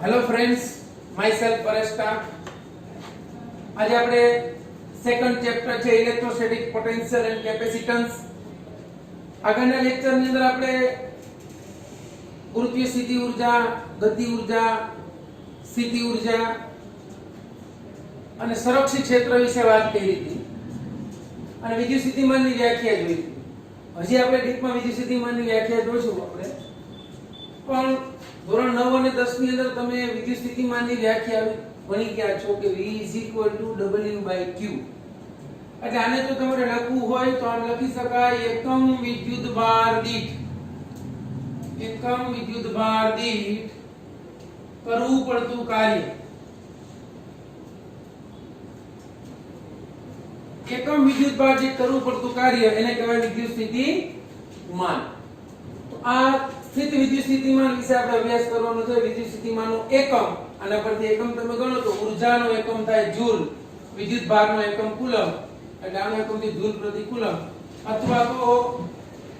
Hello friends, myself Pareshta. આજે આપણે second chapter છે ઇલેક્ટ્રોસ્ટેટિક પોટેન્શિયલ એન્ડ કેપેસિટન્સ. આગળના લેક્ચરની અંદર આપણે ગુરુત્વીય સ્થિતિ ઊર્જા, ગતિ ઊર્જા, સ્થિતિ ઊર્જા અને સંરક્ષિત ક્ષેત્ર વિશે વાત કરી હતી અને વિદ્યુત સ્થિતિમાનની વ્યાખ્યા જોઈ હતી. હજી આપણે ડીપમાં વિદ્યુત સ્થિતિમાનની વ્યાખ્યા જોઈશું આપણે. પણ ધોરણ 9 અને 10 ની અંદર તમે વિદ્યુત સ્થિતિમાનની વ્યાખ્યા ભણી ગયા છો કે V W/Q. એટલે આને જો તમારે લખવું હોય તો આમ લખી શકાય એકમ વિદ્યુતભાર દીઠ કરવું પડતું કાર્ય. એકમ વિદ્યુતભાર દીઠ કરવું પડતું કાર્ય એને કહેવાય વિદ્યુત સ્થિતિમાન. તો આ સ્થિત વિદ્યુત સ્થિતિમાન વિશે આપણે અભ્યાસ કરવાનો છે. વિદ્યુત સ્થિતિમાનનું એકમ, આના પરથી એકમ તમે ગણો તો ઊર્જાનો એકમ થાય જૂલ, વિદ્યુત ભારનો એકમ કુલમ, એટલે આનો એકમ થી જૂલ પ્રતિ કુલમ, અથવા તો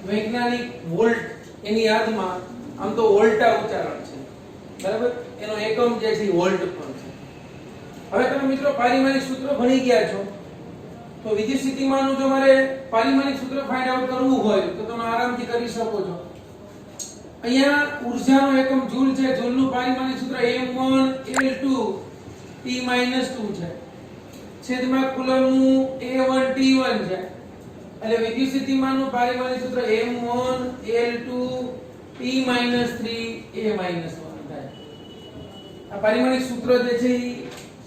વૈજ્ઞાનિક વોલ્ટ એની યાદમાં આમ તો વોલ્ટા ઉચ્ચારણ છે, બરાબર? એનો એકમ જે છે વોલ્ટ પણ છે. હવે તમે મિત્રો પારિમાણિક સૂત્ર ભણી ગયા છો તો વિદ્યુત સ્થિતિમાનનું જો મારે પારિમાણિક સૂત્ર ફાઇન્ડ આઉટ કરવું હોય તો તમે આરામથી કરી શકો છો. અહીંયા ઊર્જાનો એકમ જૂલ છે. જૂલનું પારિમાણિક સૂત્ર m1L2 T-2 છે. છેદમાં કુલમનું A1T1 છે. એટલે વિદ્યુત સ્થિતિમાનનું પારિમાણિક સૂત્ર m1L2 T-3 A-1 થાય. આ પારિમાણિક સૂત્ર જે છે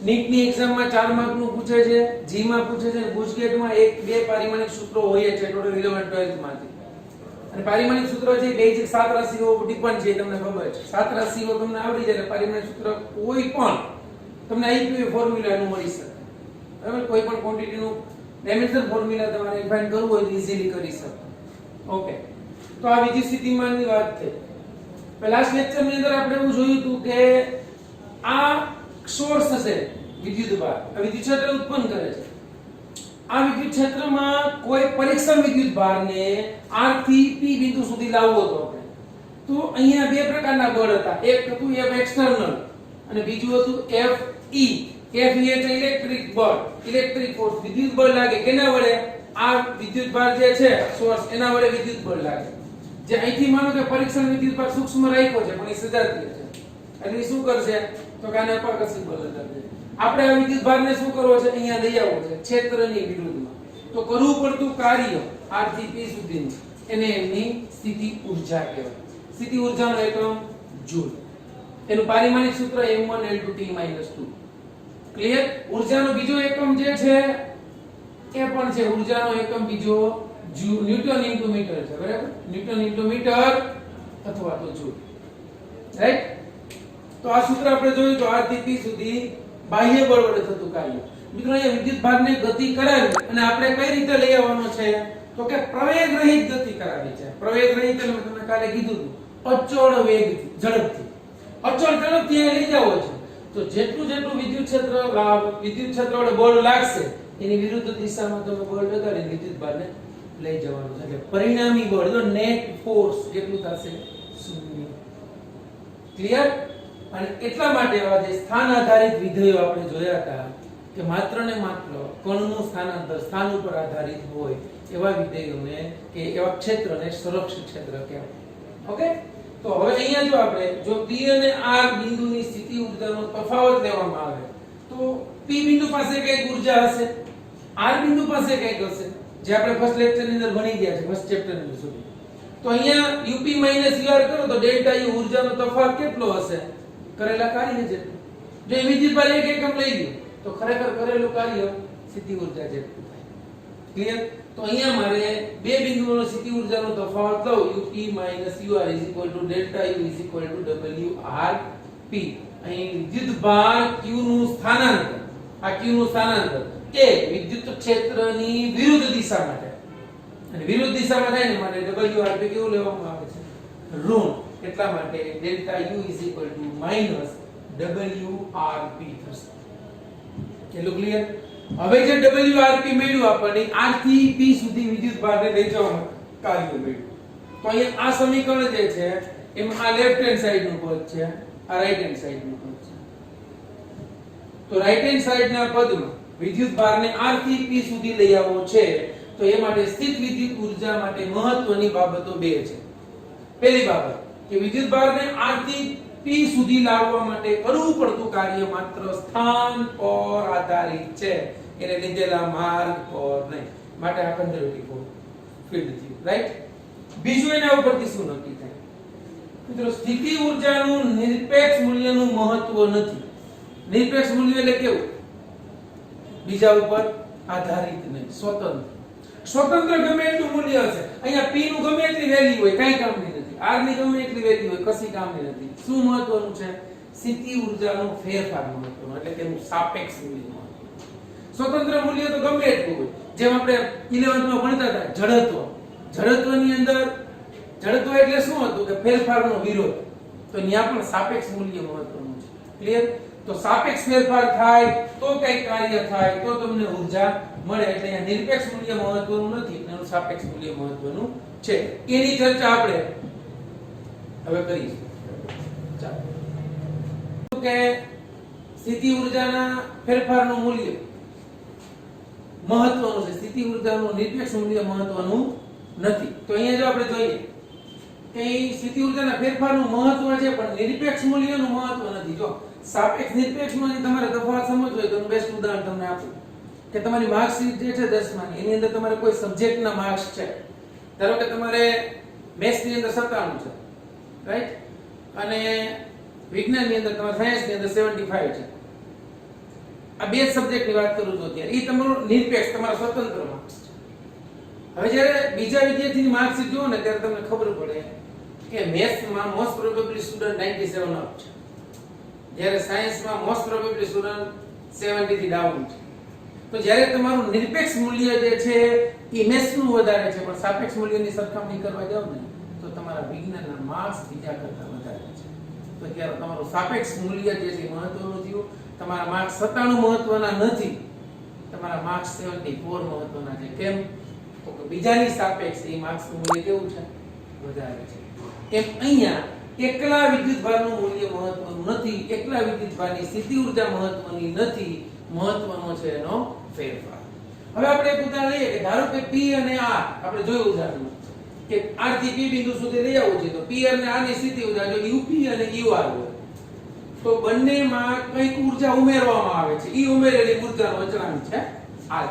નીટની એક્ઝામમાં 4 માર્કનું પૂછે છે, જી માં પૂછે છે, ગુજકેટમાં 1-2 પારિમાણિક સૂત્રો હોય છે ટોટલ 11 12 માંથી. અને પારિમાણિક સૂત્ર છે બેઝિક 7 રાશિઓ ડિપેન્ડ છે, તમને ખબર છે. 7 રાશિઓ તમને આવડી જાય એટલે પારિમાણિક સૂત્ર કોઈ પણ તમને આઈક્યુ ફોર્મ્યુલાનું મળી શકે, બરાબર? કોઈ પણ ક્વોન્ટિટીનું ડાયમેન્શન ફોર્મ્યુલા તમારે ફાઇન્ડ કરવું હોય તો ઈઝીલી કરી શકો. ઓકે, તો આ વિદ્યુત સ્થિતિમાનની વાત છે. લાસ્ટ લેક્ચરની અંદર આપણે એવું જોયું હતું કે આ સોર્સ છે વિદ્યુતભાર, આ વિદ્યુત ક્ષેત્ર ઉત્પન્ન કરે છે. આ વિદ્યુત ક્ષેત્રમાં કોઈ પરીક્ષણ વિદ્યુતભારને R થી P બિંદુ સુધી લાવવો હતો આપણે, તો અહીંયા બે પ્રકારના બળ હતા. એક હતું F એક્સટર્નલ અને બીજું હતું FE. FE એટલે ઇલેક્ટ્રિક બળ, ઇલેક્ટ્રિક ફોર્સ, વિદ્યુત બળ લાગે. કેના વડે? આ વિદ્યુતભાર જે છે સોર્સ એના વડે વિદ્યુત બળ લાગે. જે અહીંથી માનો કે પરીક્ષણ વિદ્યુતભાર સૂક્ષ્મ રાખ્યો છે પણ એ સજાતીય છે, એટલે એ શું કરશે તો કે આને અપાકર્ષિત બળ લગાડશે. આપણે આ વિદ્યુતભારને શું કરવો છે? અહીંયા લઈ આવવો છે ક્ષેત્રની વિરુદ્ધમાં. તો કરવું પડતું કાર્ય R થી P સુધીનું એને એમની સ્થિતિ ઊર્જા કહેવાય. સ્થિતિ ઊર્જાનો એકમ જૂલ. એનું પારિમાણિક સૂત્ર m1L2 T-2. ક્લિયર? ઊર્જાનો બીજો એકમ જે છે એ પણ છે ઊર્જાનો એકમ બીજો ન્યૂટન ઇન્ટુ મીટર છે, બરાબર? ન્યૂટન ઇન્ટુ મીટર અથવા તો જૂલ, રાઈટ? તો આ સૂત્ર આપણે જોયું તો R થી P સુધી બાહ્ય બળ વડે થતું કાર્ય. મિત્રો અહીંયા વિદ્યુત ભારને ગતિ કરાવી અને આપણે કઈ રીતે લઈ આવવાનો છે તો કે પ્રવેગ રહિત ગતિ કરાવી છે. પ્રવેગ રહિત એટલે મેં તમને કાલે કીધું હતું અચળ વેગથી, ઝડપથી. અચળ ઝડપથી અહીં લઈ જવો છે તો જેટલું વિદ્યુત ક્ષેત્ર વડે બળ લાગશે એની વિરુદ્ધ દિશામાં તમે બળ લગાડીને વિદ્યુત ભારને લઈ જવાનું છે. એટલે પરિણામી બળ તો નેટ ફોર્સ કેટલું થશે? 0. ક્લિયર? અને એટલા માટે આવા જે સ્થાન આધારિત વિધેયો આપણે જોયા હતા કે માત્ર ને માત્ર કણનું સ્થાનાંતર સ્થાન ઉપર આધારિત હોય એવા વિધેયોને કે એવા ક્ષેત્રને સંરક્ષિત ક્ષેત્ર કહેવાય. ઓકે, તો હવે અહીંયા જો આપણે જો P અને R બિંદુની સ્થિતિ ઊર્જાનો તફાવત લેવામાં આવે તો P બિંદુ પાસે કઈ ઊર્જા હશે, R બિંદુ પાસે કઈ હશે, જે આપણે ફર્સ્ટ લેક્ચરની અંદર ભણી ગયા છે, ફર્સ્ટ ચેપ્ટર ની સુધી. તો અહીંયા UP - UR કરો તો ડેલ્ટા U ઊર્જાનો તફાવત કેટલો હશે? કરેલા કાર્ય જેટલું. જો વિદ્યુતભાર એક એકમ લઈ લ્યો તો ખરેખર કરેલું કાર્ય સ્થિતિ ઊર્જા જેટલું થાય. ક્લિયર? તો અહીંયા મારે બે બિંદુઓનો સ્થિતિ ઊર્જાનો તફાવત લઉં UP - UR delta U WRP. અહીં વિદ્યુતભાર Q નું સ્થાનાંતર, આ Q નું સ્થાનાંતર એ વિદ્યુત ક્ષેત્રની વિરુદ્ધ દિશામાં થાય અને વિરુદ્ધ દિશામાં થાય ને માટે WRP કેવું લેવામાં આવે છે? ઋણ. એટલા માટે ડેલ્ટા U -WRP થશે. એટલું ક્લિયર? હવે જે WRP મળ્યું આપણને R થી P સુધી વિદ્યુતભારને લઈ જવાનું કાર્ય મળ્યું. તો અહીંયા આ સમીકરણ જે છે એમાં આ લેફ્ટ હેન્ડ સાઈડ નું પદ છે આ રાઈટ હેન્ડ સાઈડ નું પદ છે. તો રાઈટ હેન્ડ સાઈડ ના પદમાં વિદ્યુત ભારને R થી P સુધી લઈ આવવો છે તો એ માટે સ્થિત વિદ્યુત ઊર્જા માટે મહત્વની બાબતો બે છે. પહેલી બાબત કે વિદ્યુત ભારને R થી P સુધી લાવવા માટે કરવું પડતું કાર્ય માત્ર સ્થાન પર આધારિત છે, એને લીધેલા માર્ગ પર નહીં. માટે આ કન્ઝર્વેટિવ ફીલ્ડ થયું, રાઈટ. બીજું એના ઉપરથી શું નક્કી થાય? મિત્રો, સ્થિતિ ઊર્જાનું નિરપેક્ષ મૂલ્યનું મહત્વ નથી. નિરપેક્ષ મૂલ્ય એટલે કેવું? બીજા ઉપર આધારિત નહીં, સ્વતંત્ર. સ્વતંત્ર ગમે એટલું મૂલ્ય હશે, અહીંયા P નું ગમે એટલી વેલ્યુ હોય, કઈ કામની નથી. R ની ગમે એટલી વેલ્યુ હોય, કશી કામની નથી. શું મહત્વનું છે? સ્થિતિ ઊર્જાનો ફેરફાર મહત્વનો, એટલે કે એનું સાપેક્ષ મૂલ્ય મહત્વનું. સ્વતંત્ર મૂલ્ય તો ગમે એટલું હોય. જેમ આપણે 11th માં ભણતા હતા, જડત્વ. જડત્વની અંદર જડત્વ એટલે શું હતું? કે ફેરફારનો વિરોધ. તો ત્યાં પણ સાપેક્ષ મૂલ્ય મહત્વનું છે. ક્લિયર? તો સાપેક્ષ ફેરફાર થાય તો કઈ કાર્ય થાય તો તમને ઊર્જા મળે. એટલે અહીંયા નિરપેક્ષ મૂલ્ય મહત્વનું નથી, એનું સાપેક્ષ મૂલ્ય મહત્વનું છે. એની ચર્ચા આપણે હવે કરીશું. ચાલો, કે સ્થિતિ ઊર્જાના ફેરફારનું મૂલ્ય મહત્વનું છે, સ્થિતિ ઊર્જાનું નિરપેક્ષ મૂલ્ય મહત્વનું નથી. તો અહીંયા જો આપણે જોઈએ કે સ્થિતિ ઊર્જાના ફેરફારનું મહત્વ છે પણ નિરપેક્ષ મૂલ્યનું મહત્વ નથી. જો સાપેક્ષ નિરપેક્ષમાં તમારે તફાવત સમજવો હોય તો બેસ્ટ ઉદાહરણ તમને આપું કે તમારી માર્કશીટ જે છે 10 માની, એની અંદર તમારે કોઈ સબ્જેક્ટના માર્ક્સ છે. ધારો કે તમારે મેથ્સ ની અંદર 97 છે, રાઈટ, અને વિજ્ઞાનની અંદર તમારે સાયન્સ ની અંદર 75 છે. આ બે સબ્જેક્ટની વાત કરું છું અત્યારે. એ તમારો નિરપેક્ષ, તમારો સ્વતંત્ર માર્ક્સ છે. હવે જ્યારે બીજા વિદ્યાર્થીની માર્કશીટ જુઓ ને ત્યારે તમને ખબર પડે કે મેથ્સમાં મોસ્ટ પ્રોબેબલી સ્ટુડન્ટ 97 અપ છે, જ્યારે સાયન્સમાં મોસ્ટ પ્રોબેબલી સ્ટુડન્ટ 70 થી ડાઉન છે. તો જ્યારે તમારું નિરપેક્ષ મૂલ્ય જે છે એ મેથ્સનું વધારે છે પણ સાપેક્ષ મૂલ્યની સરખામણી કરવા જાવ ને તો તમારા વિજ્ઞાનના માર્ક્સ બીજા કરતા વધારે છે. તો ત્યારે તમારું સાપેક્ષ મૂલ્ય જે છે મહત્વનું થયું. તમારા માર્ક્સ 97 મહત્વના નથી, તમારા માર્ક્સ 74 મહત્વના છે. કેમ? તો કે બીજાની સાપેક્ષ એ માર્ક્સનું મૂલ્ય કેવું છે? વધારે છે. એમ અહીંયા એકલા વિદ્યુતભારનું મૂલ્ય મહત્વનું નથી, એકલા વિદ્યુતભારની સ્થિતિ ઊર્જા મહત્વની નથી, મહત્વનો છે એનો ફેરફાર. હવે આપણે એક ઉદાહરણ લઈએ કે ધારો કે P અને R આપણે જોયું ઉદાહરણ કે R થી P બિંદુ સુધી લઈ આવવું છે તો P અને R ની સ્થિતિ ઊર્જા જો UP અને UR હોય તો બંનેમાં કઈક ઊર્જા ઉમેરવામાં આવે છે. ઈ ઉમેરેલી ઊર્જાનો અચળાંક છે R.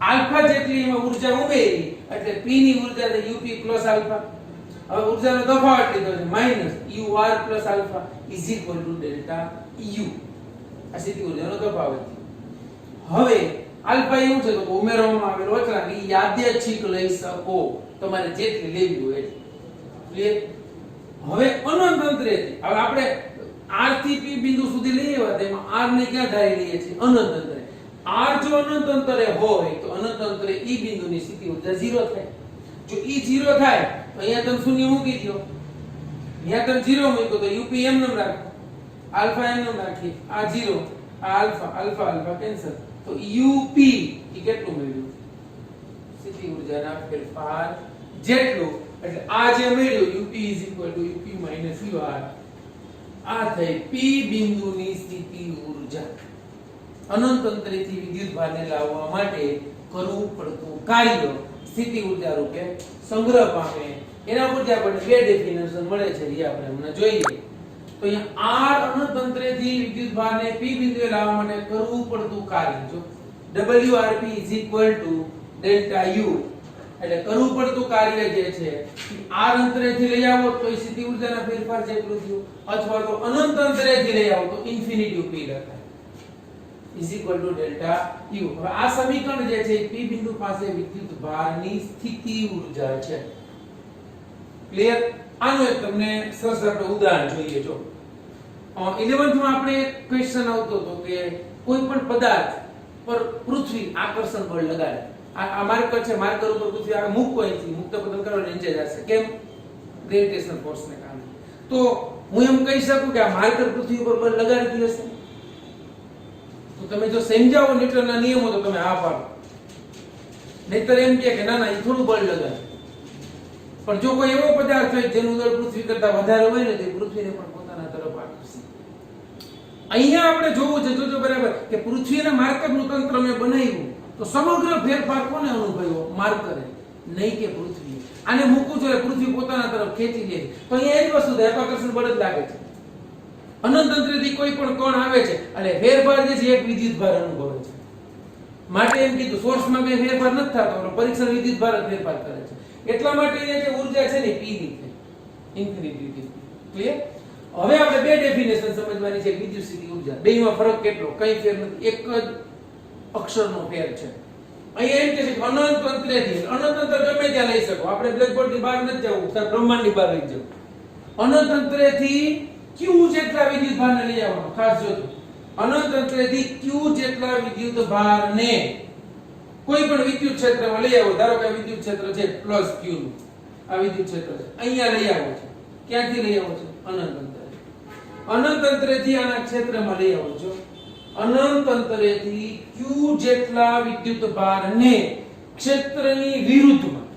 આલ્ફા જેટલી એમાં ઊર્જા ઉમેરી એટલે P ની ઊર્જા છે UP પ્લસ આલ્ફા. હવે ઊર્જાનો તફાવત લીધો છે minus UR plus alpha is equal to delta U. આ સ્થિતિ ઊર્જાનો તફાવત. હવે આલ્ફા એવું છે તો ઉમેરવામાં આવેલો અચળાંક ઈ યાદચ્છિક લઈ શકો, તમારે જેટલી લેવી હોય એટલી. ક્લિયર? હવે અનંત અંતરેથી હવે આપણે R થી P બિંદુ સુધી લઈ આવ્યા તેમાં R ને ક્યાં ધારી લઈએ છીએ? અનંત અંતરે. R જો અનંત અંતરે હોય તો અનંત અંતરે ઈ બિંદુની સ્થિતિ ઊર્જા 0 થાય. જો ઈ 0 થાય તો અહીંયા તમે શૂન્ય મૂકી દો, અહીંયા તમે 0 મૂકો તો UP એમ નામ રાખો, આલ્ફા એમ નામ રાખી, આ 0 આ આલ્ફા આલ્ફા આલ્ફા કેન્સલ. તો UP ઈ કેટલું મળ્યું? સ્થિતિ ઊર્જાના ફેરફાર જેટલું. એટલે આ જે મળ્યું UP UP UR આ થઈ P બિંદુની સ્થિતિ ઊર્જા. અનંત અંતરેથી વિદ્યુતભારને લાવવા માટે કરવું પડતું કાર્ય સ્થિતિ ઊર્જા રૂપે સંગ્રહ પામે. એના પરથી આપણને બે ડેફિનેશન મળે છે, એ આપણે હમણાં જોઈએ. તો અહીંયા R અનંત અંતરેથી વિદ્યુતભારને P બિંદુએ લાવવા માટે કરવું પડતું કાર્ય જો WRP ડેલ્ટા U એટલે કરવું પડતું કાર્ય જે છે R અંતરેથી લઈ આવો તો એ સ્થિતિ ઊર્જાના ફેરફાર જેટલું થયું, અથવા તો અનંત અંતરેથી લઈ આવો તો ઇન્ફિનિટી P લખાય ડેલ્ટા U. હવે આ સમીકરણ જે છે P બિંદુ પાસે વિદ્યુતભારની સ્થિતિ ઊર્જા છે. ક્લિયર? આનું એક તમને સરસ આપણે ઉદાહરણ જોઈએ. જો 11th માં આપણે એક ક્વેશ્ચન આવતો હતો કે કોઈ પણ પદાર્થ પર પૃથ્વી આકર્ષણ બળ લગાડે. આ માર્કર છે, માર્કર ઉપર પૃથ્વી આગળ મૂકો, અહીંથી મુક્ત પતન કરો નીચે જશે. કેમ? ગ્રેવિટેશનલ ફોર્સને કારણે. તો હું એમ કહી શકું કે આ માર્કર પૃથ્વી ઉપર બળ લગાડતી હશે? તો તમે જો સમજાવો ન્યૂટનના નિયમો તો તમે હા પાડો, નહીતર એમ કહે કે ના ના એ થોડું બળ લગાડે. પણ જો કોઈ એવો પદાર્થ હોય જેનું દળ પૃથ્વી કરતા વધારે હોય ને તો પૃથ્વીને પણ પોતાના તરફ અહીંયા આપણે જોવું છે, જોજો બરાબર, કે પૃથ્વીના માર્કરનું તંત્ર મેં બનાવ્યું તો સમગ્ર ફેરફાર કોને અનુભવ્યો? માર્કરે, નહીં કે પૃથ્વીએ. આને મૂકવું જોઈએ, પૃથ્વી પોતાના તરફ ખેંચી લે. તો અહીંયા એ જ વસ્તુ ગુરુત્વાકર્ષણ બળ જ લાગે છે. અનંત અંતરેથી કોઈ પણ કણ આવે છે એટલે ફેરફાર જે છે એક વિદ્યુત ભાર અનુભવે છે. માટે એમ કીધું સોર્સમાં કઈ ફેરફાર નથી થતો, પરીક્ષણ વિદ્યુત ભાર જ ફેરફાર કરે છે. એટલા માટે અહીંયા જે ઊર્જા છે ને p ની છે, ઇન્ફિનિટી. ક્લિયર? હવે આપણે બે ડેફિનેશન સમજવાની છે, વિદ્યુત સ્થિતિ ઉર્જા. બેમાં ફરક કેટલો? કઈ ફેર નથી, એક જ અક્ષરનો ફેર છે. અહીંયા એમ કે છે કે અનંત અંતરેથી, અનંત અંતર ગમે ત્યાં લઈ શકો, આપણે બ્લેકબોર્ડ ની બહાર નથી જવું, બ્રહ્માંડની બહાર લઈ જવું. અનંત અંતરેથી q જેટલા વિદ્યુત ભારને લઈ આવવાનો. ખાસ જોજો, અનંત અંતરેથી q જેટલા વિદ્યુત ભારને કોઈ પણ વિદ્યુત ક્ષેત્રમાં લઈ આવો. ધારો કે આ વિદ્યુત ક્ષેત્ર છે પ્લસ q નું, આ વિદ્યુત ક્ષેત્ર છે, અહીંયા લઈ આવો છો. ક્યાંથી લઈ આવો છો? અનંત અંતરે. અનંત અંતરેથી આના ક્ષેત્રમાં લઈ આવો છો. અનંત અંતરેથી q જેટલા વિદ્યુત ભારને ક્ષેત્રની વિરુદ્ધમાં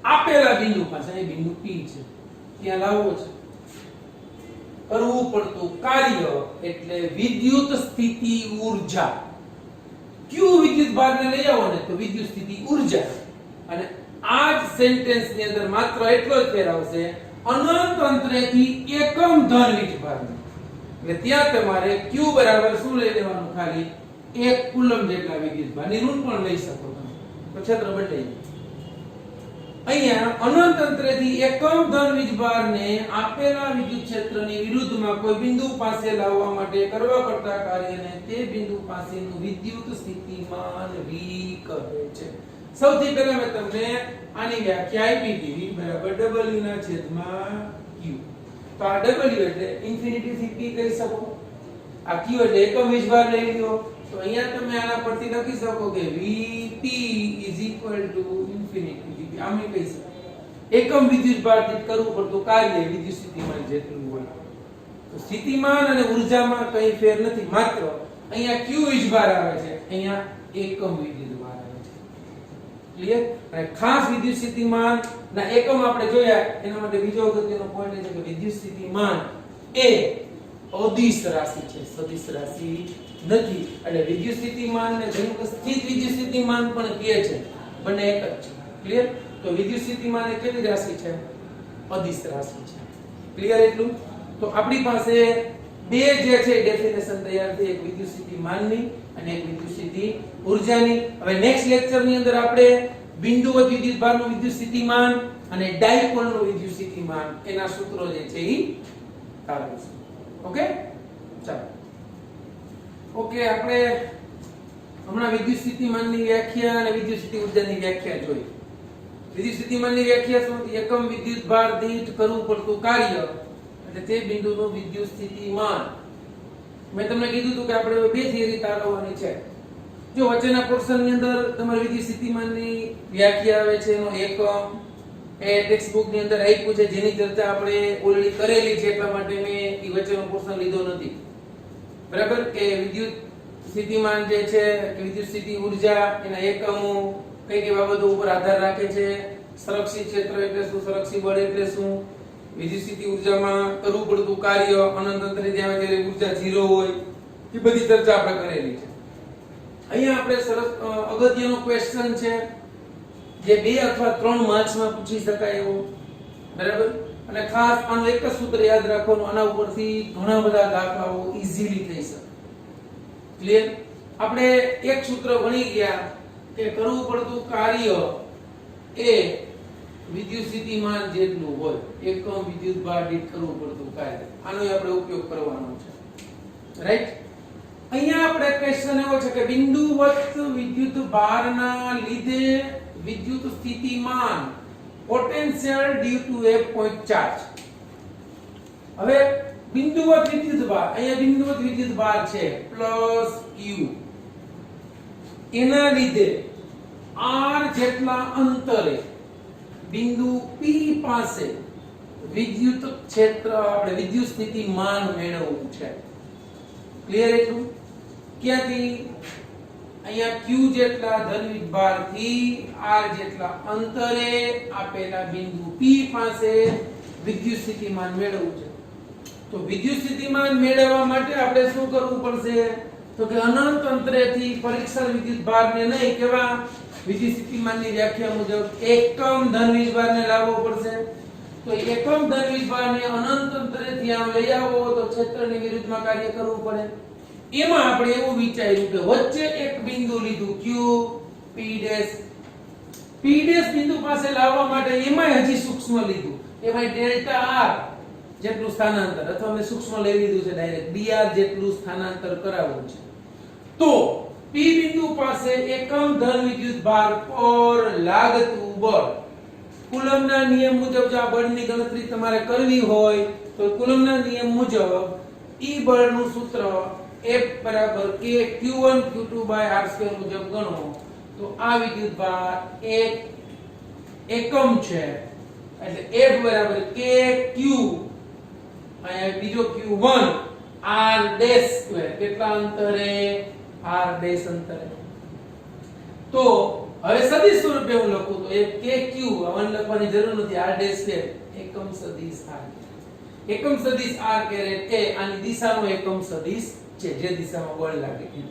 આપેલા બિંદુ પાસે, અહીં બિંદુ p છે, ત્યાં લાવવો છે. કરવું પડતું કાર્ય એટલે વિદ્યુત સ્થિતિ ઊર્જા. q વિદ્યુત ભારને લઈ આવો ને તો વિદ્યુત સ્થિતિ ઊર્જા. અને આ જ સેન્ટેન્સ ની અંદર માત્ર એટલો જ ફેર આવશે, અનંત અંતરેથી એકમ ધન વીજભાર. એટલે ત્યાં તમારે q બરાબર શું લઈ લેવાનું? ખાલી 1 કુલમ જેટલા વિદ્યુતભાર. ની ઋણ પણ લઈ શકો તમે, તો ક્ષેત્ર બદલાઈ જાય. અહીંયા અનંત અંતરેથી એકમ ધન વીજભારને આપેલા વિદ્યુત ક્ષેત્રની વિરુદ્ધમાં કોઈ બિંદુ પાસે લાવવા માટે કરવા પડતા કાર્યને તે બિંદુ પાસેનું વિદ્યુત સ્થિતિમાન v કહે છે. સૌથી પહેલા મેં તમને આની વ્યાખ્યા આપી હતી, v બરાબર w ના છેદમાં q. તો આ w એટલે ઇન્ફિનિટી થી p કહી શકો, આ q એટલે એકમ વીજભાર લઈ લ્યો. તો અહીંયા તમે આના પરથી લખી શકો કે vp ઇન્ફિનિટી. આમ કહી શકો એકમ વિદ્યુત ભારથી કરવું પડતું કાર્ય વિદ્યુત સ્થિતિમાન જેટલું હોય. તો સ્થિતિમાન અને ઊર્જામાં કઈ ફેર નથી, માત્ર અહીંયા q વીજભાર આવે છે, અહીંયા એકમ વિદ્યુત ભાર આવે છે. ક્લિયર? અને ખાસ વિદ્યુત સ્થિતિમાન ના એકમ આપણે જોયા, એના માટે બીજો અગત્યનો પોઈન્ટ છે કે વિદ્યુત સ્થિતિમાન એ અદિશ રાશિ છે, સદિશ રાશિ નથી. એટલે વિદ્યુત સ્થિતિમાન ને જેનું કે સ્થિત વિદ્યુત સ્થિતિમાન પણ કહે છે, બંને એક જ છે. ક્લિયર? તો વિદ્યુત સ્થિતિમાન એ કેવી રાશિ છે? અદિશ રાશિ છે. ક્લિયર એટલું? તો આપણી પાસે બે જે છે ડેફિનેશન તૈયાર થઈ, એક વિદ્યુત સ્થિતિમાનની અને એક વિદ્યુત સ્થિતિ ઊર્જાની. હવે નેક્સ્ટ લેક્ચર ની અંદર આપણે બિંદુવત વિદ્યુત ભારનું વિદ્યુત સ્થિતિમાન અને ડાયપોલનું વિદ્યુત સ્થિતિમાન એના સૂત્રો જે છે એ તારવીશું. ઓકે? ચાલો. ઓકે, આપણે હમણાં વિદ્યુત સ્થિતિમાનની વ્યાખ્યા અને વિદ્યુત સ્થિતિ ઊર્જાની વ્યાખ્યા જોઈ. વિદ્યુત સ્થિતિમાનની વ્યાખ્યા શું? એકમ વિદ્યુત ભાર દીઠ કરવું પડતું કાર્ય એટલે તે બિંદુનું વિદ્યુત સ્થિતિમાન. મેં તમને કીધું હતું કે આપણે બે થિયરી તારવવાની છે. જો વચ્ચેના પોર્શન ની અંદર તમારી વિદ્યુત સ્થિતિમાનની વ્યાખ્યા આવે છે, એનો એકમ એ ટેક્સ્ટ બુક ની અંદર આપ્યું છે, જેની ચર્ચા આપણે ઓલરેડી કરેલી છે, એટલા માટે મેં એ વચ્ચેનો પોર્શન લીધો નથી. બરાબર? કે વિદ્યુત સ્થિતિમાન જે છે કે વિદ્યુત સ્થિતિ ઊર્જા એના એકમો કઈ કઈ બાબતો ઉપર આધાર રાખે છે, સંરક્ષિત ક્ષેત્ર એટલે શું, સંરક્ષિત બળ એટલે શું, વિદ્યુત સ્થિતિ ઊર્જામાં કરવું પડતું કાર્ય અનંત અંતરેથી આવે ત્યારે ઊર્જા 0 હોય, એ બધી ચર્ચા આપણે કરેલી છે. અહીંયા આપણે સરસ અગત્યનો ક્વેશ્ચન છે જે 2 અથવા 3 માર્ક્સમાં પૂછી શકાય એવો. બરાબર? અને ખાસ આનું એક જ સૂત્ર યાદ રાખવાનું, આના ઉપરથી ઘણા બધા દાખલાઓ ઈઝીલી થઈ શકે. ક્લિયર? આપણે એક સૂત્ર ભણી ગયા કે કરવું પડતું કાર્ય એ વિદ્યુત સ્થિતિમાન જેટલું હોય, એકમ વિદ્યુત ભાર દીઠ કરવું પડતું કાર્ય. આનો આપણે ઉપયોગ કરવાનો છે. રાઈટ? અહીંયા આપણે ક્વેશ્ચન એવો છે કે બિંદુવત વિદ્યુત ભારના લીધે વિદ્યુત સ્થિતિમાન potential due to a point charge. હવે બિંદુવત વિદ્યુત ભાર, અહીંયા બિંદુવત વિદ્યુત ભાર છે પ્લસ q, એના લીધે r જેટલા અંતરે બિંદુ p પાસે વિદ્યુત ક્ષેત્ર આપણે વિદ્યુત સ્થિતિમાન મેળવવું છે. ક્લિયર એટલું? ક્યાંથી? અહીંયા q જેટલા ધન વિદ્યુતભારથી r જેટલા અંતરે આપેલા બિંદુ p પાસે વિદ્યુત સ્થિતિમાન મેળવવું છે. તો વિદ્યુત સ્થિતિમાન મેળવવા માટે આપણે શું કરવું પડશે? તો કે અનંત અંતરેથી પરીક્ષણ વિદ્યુત ભારને નહીં, કેવા વિદ્યુત સ્થિતિમાનની વ્યાખ્યા મુજબ એકમ ધન વીજભારને લાવવો પડશે. તો એકમ ધન વીજભારને અનંત અંતરેથી આમ લઈ આવો તો ક્ષેત્રની વિરુદ્ધમાં કાર્ય કરવું પડે. એમાં આપણે એવું વિચાર્યું કે વચ્ચે એક બિંદુ લીધું q p dash. p dash બિંદુ પાસે લાવવા માટે એમાંય હજી સૂક્ષ્મ લીધું, એમાં ડેલ્ટા r જેટલું સ્થાનાંતર, અથવા મેં સૂક્ષ્મ લઈ લીધું છે ડાયરેક્ટ dr જેટલું સ્થાનાંતર કરાવવું છે. તો p બિંદુ પાસે એકમ ધન વિદ્યુત ભાર પર લાગતું બળ, કુલમ્બના નિયમ મુજબ જો આ બળની ગણતરી તમારે કરવી હોય તો કુલમ્બના નિયમ મુજબ E બળનું સૂત્ર F બરાબર k q1 q2 r2 મુજબ ગણો તો આ વિદ્યુત ભાર એક એકમ છે, એટલે F બરાબર k q અહીંયા બીજો q1 r ડેશ સ્ક્વેર, કેટલા અંતરે? r ડેશ અંતરે. તો હવે સદિશ સ્વરૂપે હું લખું તો F k q 1 લખવાની જરૂર નથી, r ડેશ સ્ક્વેર એકમ સદિશ r. એકમ સદિશ r કેરેટ એ આની દિશાનો એકમ સદિશ છે, જે દિશામાં બળ લાગે છે.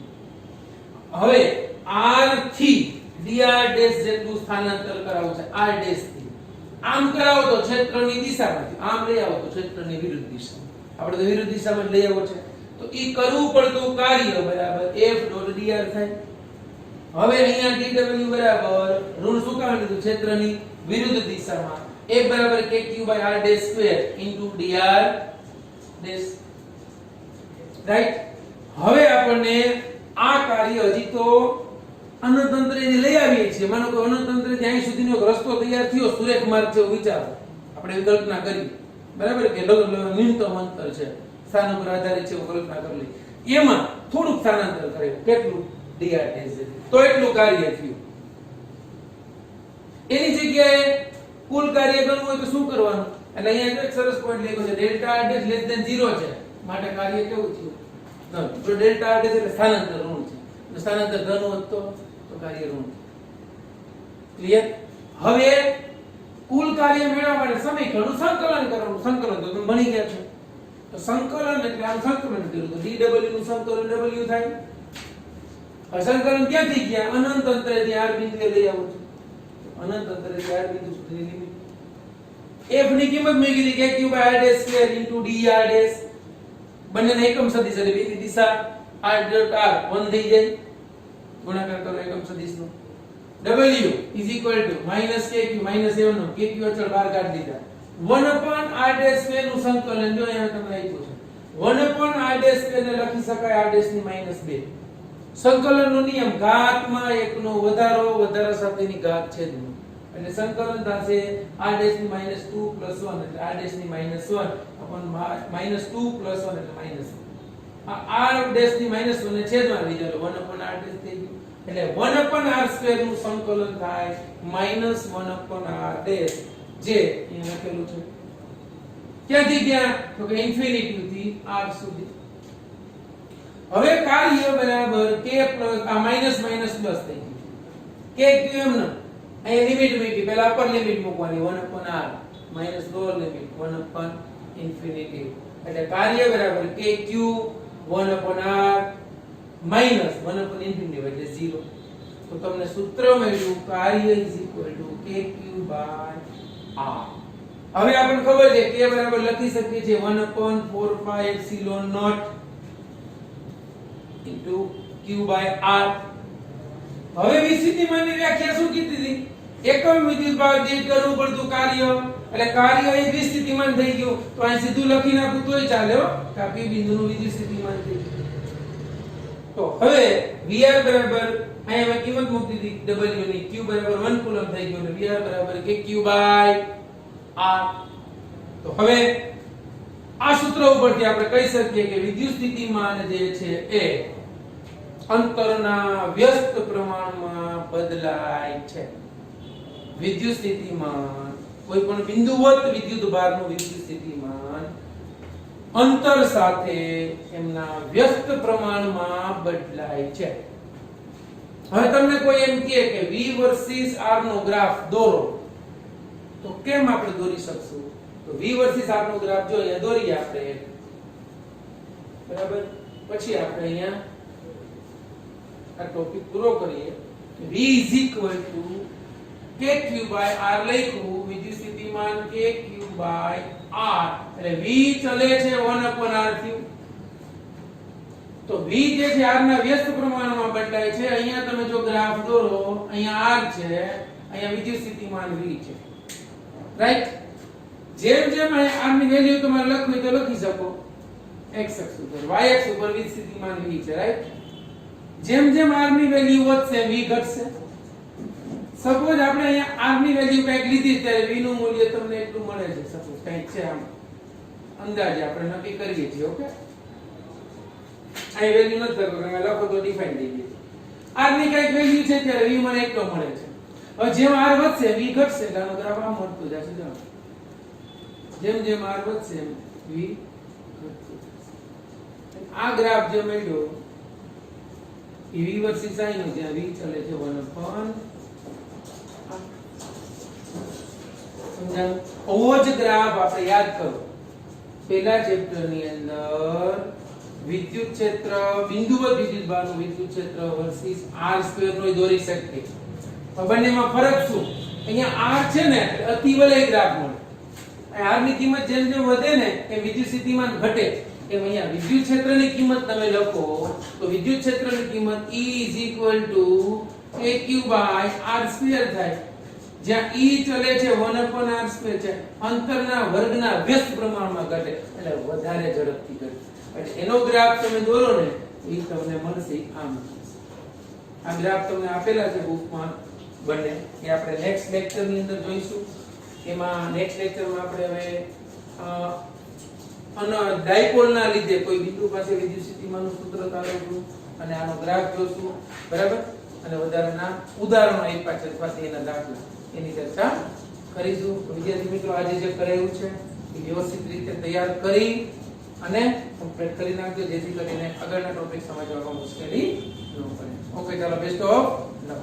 હવે r થી dr ડેશ જેટલું સ્થાનાંતર કરાવવું છે, r ડેશ થી આમ કરાવો તો ક્ષેત્રની દિશામાંથી, આમ લઈ આવો તો ક્ષેત્રની વિરુદ્ધ દિશામાં. આપણે તો વિરુદ્ધ દિશામાં લઈ આવો છે, તો ઈ કરવું પડતું કાર્ય બરાબર f ડોટ dr થાય. હવે અહીંયા dw બરાબર ઋણ શું કામ લીધું? ક્ષેત્રની વિરુદ્ધ દિશામાં. f બરાબર kq r dash square dr dash. Right. હવે આપણને આ કાર્ય હજી તો અનંત અંતરેથી લઈ આવીએ છીએ. માનો કે અનંત અંતરેથી અહીં સુધીનો એક રસ્તો તૈયાર થયો, સુરેખ માર્ગ છે વિચારો, આપણે કલ્પના કરી, બરાબર કે ન્યૂનતમ અંતર છે, સ્થાન ઉપર આધારિત છે, કલ્પના કરી લી. એમાં થોડુંક સ્થાનાંતર કરેલું, કેટલું? dr dash. તો એટલું કાર્ય થયું. એની જગ્યાએ કુલ કાર્ય ગણવું હોય તો શું કરવાનું? એટલે અહીંયા એક સરસ પોઈન્ટ લખ્યો છે, delta r dash less than 0 છે, માટે કાર્ય કેવું થયું? ધન. જો ડેલ્ટા r ડેશ એટલે સ્થાનાંતર ઋણ છે, જો સ્થાનાંતર ધન હોત તો કાર્ય ઋણ. ક્લિયર? હવે કુલ કાર્ય મેળવવા માટે સમીકરણનું સંકલન કરવાનું. સંકલન તો તમે ભણી ગયા છો, તો સંકલન એટલે આનું સંકલન કર્યું તો dw નું સંકલન w થાય. હવે સંકલન ક્યાંથી ગયા? અનંત અંતરેથી r બિંદુએ લઈ આવું છું, અનંત અંતરેથી r બિંદુ સુધીની લિમિટ. f ની કિંમત મેં કીધી કે q r dash square dr dash, બંનેના એકમ સદિશ એટલે બેની દિશા r ડોટ r 1 થઈ જાય, ગુણાકાર કરો એકમ સદિશનો. w is equal to minus kq minus a1 no kq અચળ બહાર કાઢી દીધા, 1 upon r ડેશ સ્ક્વેર નું સંકલન જો અહીંયા તમને આપ્યું છે, 1 upon r ડેશ સ્ક્વેર ને લખી શકાય r ડેશ ની -2. સંકલનનો નિયમ ઘાતમાં 1 નો વધારો, વધારા સાથેની ઘાત છેદનો, એટલે સંકલન થશે r ડેશ ની -2 + 1 એટલે r ડેશ ની -1 upon -2 + 1 એટલે -1. આ r ડેશ ની -1 ને છેદમાં આવી જાય 1 upon r ડેશ થઈ ગયું, એટલે 1 upon r સ્ક્વેર નું સંકલન થાય -1 upon r ડેશ, જે અહીંયા લખેલું છે. ક્યાંથી ક્યાં? તો કે ઇન્ફિનિટી થી r સુધી. હવે કાર્ય બરાબર k પ્લસ આ માઈનસ માઈનસ પ્લસ થઈ ગયું, k q એમ ન અહીં લિમિટ મૂકી, પહેલા અપર લિમિટ મૂકવાની 1 upon r minus lower limit 1 upon infinity, એટલે કાર્ય બરાબર k q 1 upon r minus 1 upon infinity એટલે 0. તો તમને સૂત્ર મળ્યું કાર્ય k q r. હવે આપણને ખબર છે k બરાબર લખી શકીએ છીએ 1 upon 4 pi epsilon naught into q by r. હવે વિસ્થિતિમાનની વ્યાખ્યા શું કીધી હતી? એકમ વિદ્યુતભાર દીઠ કરવું પડતું કાર્ય, એટલે કાર્ય એ વિસ્થિતિમાન થઈ ગયું. તો અહીં સીધું લખી નાખું તોય ચાલે હો, કે આ p બિંદુનું વિસ્થિતિમાન થઈ ગયું. તો હવે vr બરાબર અહીંયા મેં કિંમત મૂકી દીધી w ની, q બરાબર 1 કુલમ થઈ ગયું, એટલે vr બરાબર kq by r. તો હવે આ સૂત્ર ઉપરથી આપણે કહી શકીએ કે વિદ્યુત સ્થિતિમાન જે છે એ અંતરના વ્યસ્ત પ્રમાણમાં બદલાય છે. વિદ્યુત સ્થિતિમાન કોઈ પણ બિંદુવત વિદ્યુત ભારનું વિદ્યુત સ્થિતિમાન અંતર સાથે એમના વ્યસ્ત પ્રમાણમાં બદલાય છે. હવે તમને કોઈ એમ કહે કે v વર્સિસ r નો ગ્રાફ દોરો, તો કેમ આપણે દોરી શકશું? તો v વર્સિસ r નો ગ્રાફ જો અહીંયા દોરીએ આપણે, બરાબર. પછી આપણે અહીંયા આ ટોપિક પૂરો કરીએ. V kq by r લખ્યું, વિદ્યુત સ્થિતિમાન kq by r, એટલે V ચલે છે 1/r થયું. તો V જે છે r ના વ્યસ્ત પ્રમાણમાં બદલાય છે. અહીંયા તમે જો ગ્રાફ દોરો, અહીંયા r છે, અહીંયા વિદ્યુત સ્થિતિમાન V છે, રાઈટ. જેમ જેમ r ની વેલ્યુ તમારે લખવી તો લખી શકો x અક્ષ ઉપર, y અક્ષ ઉપર વિદ્યુત સ્થિતિમાન V છે, રાઈટ. જેમ જેમ r ની વેલ્યુ વધશે v ઘટશે. સપોઝ આપણે અહીંયા r ની વેલ્યુ કંઈક લીધી ત્યારે v નું મૂલ્ય તમને એટલું મળે છે, સપોઝ કંઈક છે, આમ અંદાજે આપણે નક્કી કરીએ છીએ. ઓકે, આ વેલ્યુ નથી લખો, તમે લખો તો ડિફાઇન થઈ ગઈ. r ની કંઈક વેલ્યુ છે ત્યારે v મને એટલો મળે છે. હવે જેમ r વધશે v ઘટશે, એટલે આનો ગ્રાફ આમ વધતો જશે. જો જેમ જેમ r વધશે એમ v ઘટશે. આ ગ્રાફ જે મળ્યો એ v વર્સિસ sin નો, જ્યાં v ચલે છે 1/r. સમજાયું? ઓવો જ ગ્રાફ આપણે યાદ કરો, પહેલા ચેપ્ટર ની અંદર વિદ્યુત ક્ષેત્ર, બિંદુવત વિદ્યુતભારનું વિદ્યુત ક્ષેત્ર વર્સિસ r² નો દોરી શકીએ. બંનેમાં ફરક શું? અહીંયા r છે ને એટલે અતિવલય ગ્રાફ મળે. r ની કિંમત જેમ જેમ વધે ને એ વિદ્યુત સ્થિતિમાન ઘટે. એમ અહીંયા વિદ્યુત ક્ષેત્રની કિંમત તમે લખો તો વિદ્યુત ક્ષેત્રની કિંમત E kq by r² થાય, જ્યાં E ચલે છે 1/r² છે, અંતરના વર્ગના વ્યસ્ત પ્રમાણમાં ઘટે, એટલે વધારે ઝડપથી ઘટે. એટલે એનો ગ્રાફ તમે દોરો ને એ તમને મળશે આમ. આ ગ્રાફ તમને આપેલા છે બુકમાં બંને, એ આપણે નેક્સ્ટ લેક્ચર ની અંદર જોઈશું. એમાં નેક્સ્ટ લેક્ચરમાં આપણે હવે ડાયપોલ ના લીધે કોઈ બિંદુ પાસે વિદ્યુત સ્થિતિમાનનું સૂત્ર તારવશું અને આનો ગ્રાફ જોશું, બરાબર. અને વધારાના ઉદાહરણો એક પાછળ પાછી એના દાખલા એની ચર્ચા કરીશું. વિદ્યાર્થી મિત્રો, આજે જે કરાયું છે એ વ્યવસ્થિત રીતે તૈયાર કરી અને કમ્પ્લીટ કરી નાખજો, જેથી કરીને આગળના ટોપિક સમજવામાં મુશ્કેલી ન પડે. ઓકે, ચાલો, બેસ્ટ ઓફ લક.